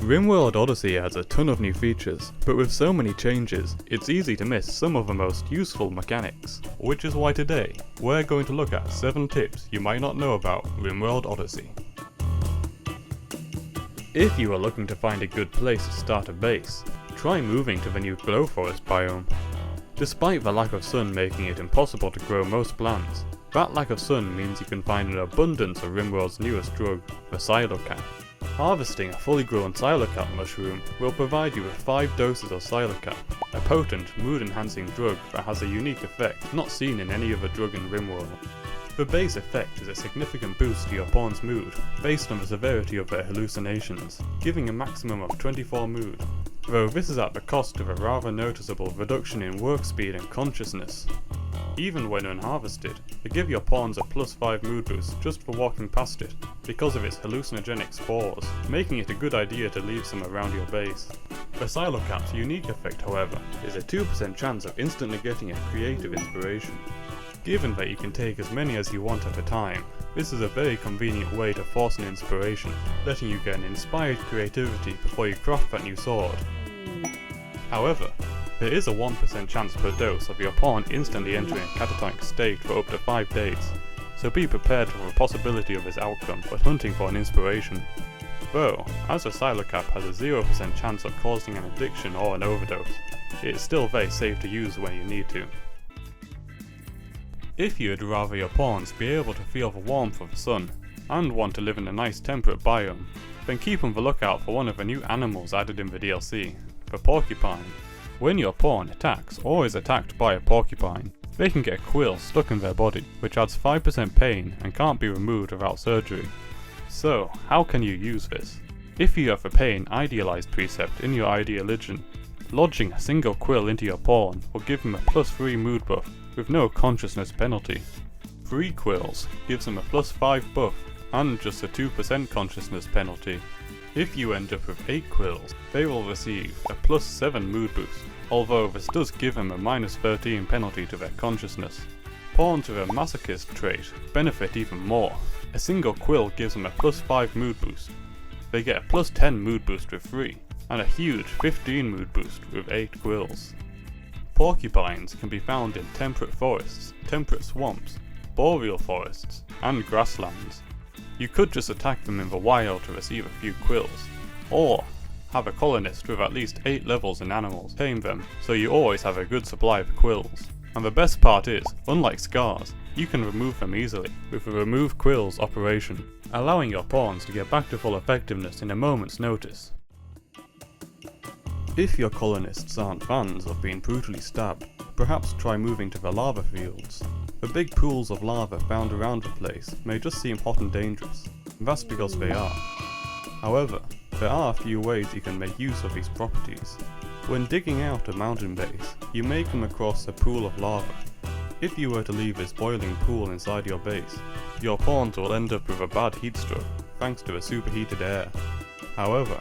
Rimworld Odyssey has a ton of new features, but with so many changes, it's easy to miss some of the most useful mechanics. Which is why today, we're going to look at 7 tips you might not know about Rimworld Odyssey. If you are looking to find a good place to start a base, try moving to the new Glow Forest biome. Despite the lack of sun making it impossible to grow most plants, that lack of sun means you can find an abundance of Rimworld's newest drug, the Psilocaps. Harvesting a fully grown Psilocap mushroom will provide you with 5 doses of Psilocap, a potent, mood-enhancing drug that has a unique effect not seen in any other drug in Rimworld. The base effect is a significant boost to your pawn's mood, based on the severity of their hallucinations, giving a maximum of 24 mood, though this is at the cost of a rather noticeable reduction in work speed and consciousness. Even when unharvested, they give your pawns a +5 mood boost just for walking past it, because of its hallucinogenic spores, making it a good idea to leave some around your base. The Psilocap's unique effect, however, is a 2% chance of instantly getting a creative inspiration. Given that you can take as many as you want at a time, this is a very convenient way to force an inspiration, letting you get an inspired creativity before you craft that new sword. However, there is a 1% chance per dose of your pawn instantly entering a catatonic state for up to 5 days, so be prepared for the possibility of this outcome when hunting for an inspiration. Though, as a Psilocap has a 0% chance of causing an addiction or an overdose, it is still very safe to use when you need to. If you'd rather your pawns be able to feel the warmth of the sun, and want to live in a nice temperate biome, then keep on the lookout for one of the new animals added in the DLC, the Porcupine. When your pawn attacks or is attacked by a porcupine, they can get a quill stuck in their body, which adds 5% pain and can't be removed without surgery. So, how can you use this? If you have the pain idealized precept in your ideologian, lodging a single quill into your pawn will give him a +3 mood buff with no consciousness penalty. 3 quills gives him a +5 buff and just a 2% consciousness penalty. If you end up with 8 quills, they will receive a +7 mood boost, although this does give them a -13 penalty to their consciousness. Pawns with a masochist trait benefit even more. A single quill gives them a +5 mood boost. They get a +10 mood boost with 3, and a huge 15 mood boost with 8 quills. Porcupines can be found in temperate forests, temperate swamps, boreal forests, and grasslands. You could just attack them in the wild to receive a few quills, or have a colonist with at least 8 levels in animals tame them, so you always have a good supply of quills. And the best part is, unlike scars, you can remove them easily with the remove quills operation, allowing your pawns to get back to full effectiveness in a moment's notice. If your colonists aren't fans of being brutally stabbed, perhaps try moving to the lava fields. The big pools of lava found around the place may just seem hot and dangerous, and that's because they are. However, there are a few ways you can make use of these properties. When digging out a mountain base, you may come across a pool of lava. If you were to leave this boiling pool inside your base, your pawns will end up with a bad heat stroke thanks to the superheated air. However,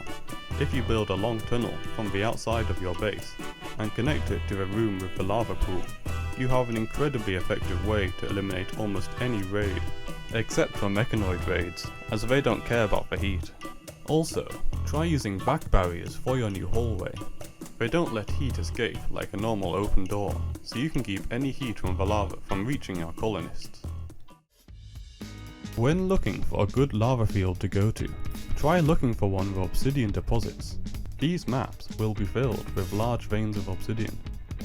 if you build a long tunnel from the outside of your base and connect it to a room with the lava pool, you have an incredibly effective way to eliminate almost any raid, except for mechanoid raids, as they don't care about the heat. Also, try using back barriers for your new hallway. They don't let heat escape like a normal open door, so you can keep any heat from the lava from reaching your colonists. When looking for a good lava field to go to, try looking for one with obsidian deposits. These maps will be filled with large veins of obsidian,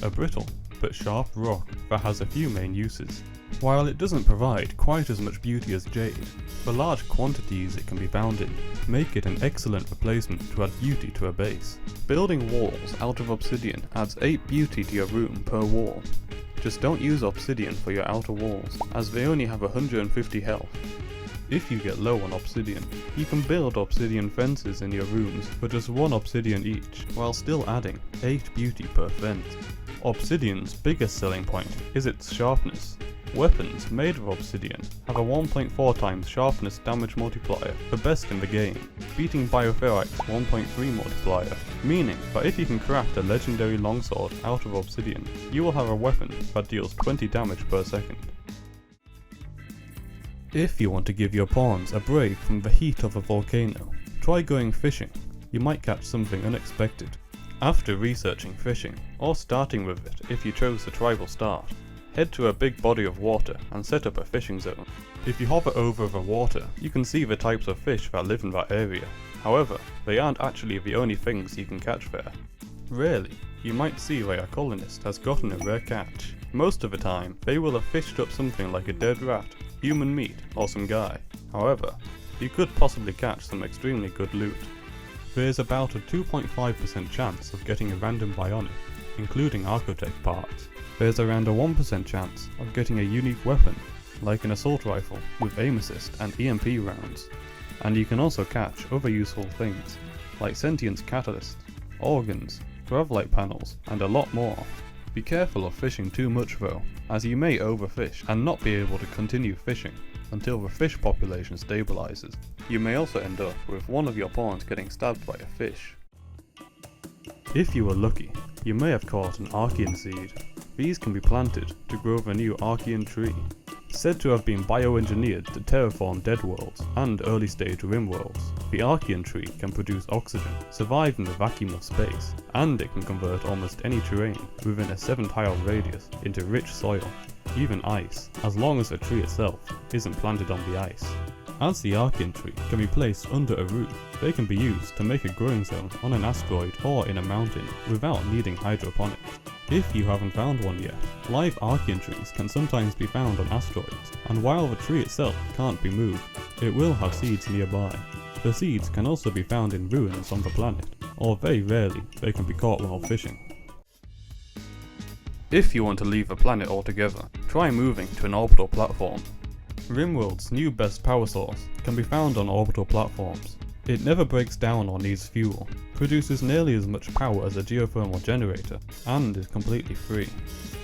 a brittle but sharp rock that has a few main uses. While it doesn't provide quite as much beauty as jade, the large quantities it can be found in make it an excellent replacement to add beauty to a base. Building walls out of obsidian adds 8 beauty to your room per wall. Just don't use obsidian for your outer walls, as they only have 150 health. If you get low on obsidian, you can build obsidian fences in your rooms for just 1 obsidian each, while still adding 8 beauty per fence. Obsidian's biggest selling point is its sharpness. Weapons made of obsidian have a 1.4 times sharpness damage multiplier, the best in the game, beating Bioferrite's 1.3 multiplier, meaning that if you can craft a legendary longsword out of obsidian, you will have a weapon that deals 20 damage per second. If you want to give your pawns a break from the heat of a volcano, try going fishing. you might catch something unexpected. After researching fishing, or starting with it if you chose the tribal start, head to a big body of water and set up a fishing zone. If you hover over the water, you can see the types of fish that live in that area. However, they aren't actually the only things you can catch there. Rarely, you might see that a colonist has gotten a rare catch. Most of the time, they will have fished up something like a dead rat, human meat, or some guy. However, you could possibly catch some extremely good loot. There is about a 2.5% chance of getting a random bionic, including Archotech parts. There is around a 1% chance of getting a unique weapon, like an assault rifle with aim assist and EMP rounds. And you can also catch other useful things, like sentience catalysts, organs, gravlight panels, and a lot more. Be careful of fishing too much though, as you may overfish and not be able to continue fishing until the fish population stabilizes. You may also end up with one of your pawns getting stabbed by a fish. If you were lucky, you may have caught an Archean seed. These can be planted to grow the new Archean tree, said to have been bioengineered to terraform dead worlds and early stage Rimworlds. The Archean tree can produce oxygen, survive in the vacuum of space, and it can convert almost any terrain within a 7-tile radius into rich soil, even ice, as long as the tree itself isn't planted on the ice. As the Archean tree can be placed under a roof, they can be used to make a growing zone on an asteroid or in a mountain without needing hydroponics. If you haven't found one yet, live Archean trees can sometimes be found on asteroids, and while the tree itself can't be moved, it will have seeds nearby. The seeds can also be found in ruins on the planet, or very rarely they can be caught while fishing. If you want to leave the planet altogether, try moving to an orbital platform. Rimworld's new best power source can be found on orbital platforms. It never breaks down or needs fuel, produces nearly as much power as a geothermal generator, and is completely free.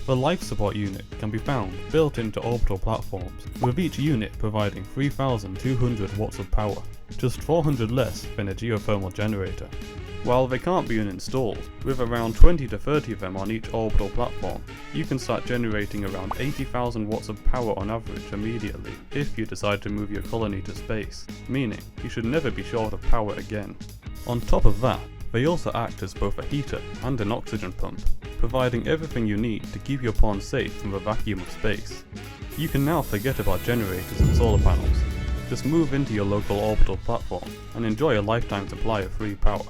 The life support unit can be found built into orbital platforms, with each unit providing 3,200 watts of power, just 400 less than a geothermal generator. While they can't be uninstalled, with around 20 to 30 of them on each orbital platform, you can start generating around 80,000 watts of power on average immediately if you decide to move your colony to space, meaning you should never be short of power again. On top of that, they also act as both a heater and an oxygen pump, providing everything you need to keep your pawn safe from the vacuum of space. You can now forget about generators and solar panels. Just move into your local orbital platform and enjoy a lifetime supply of free power.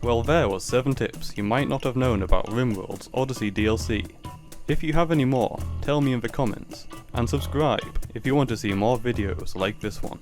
Well, there was 7 tips you might not have known about Rimworld's Odyssey DLC. If you have any more, tell me in the comments, and subscribe if you want to see more videos like this one.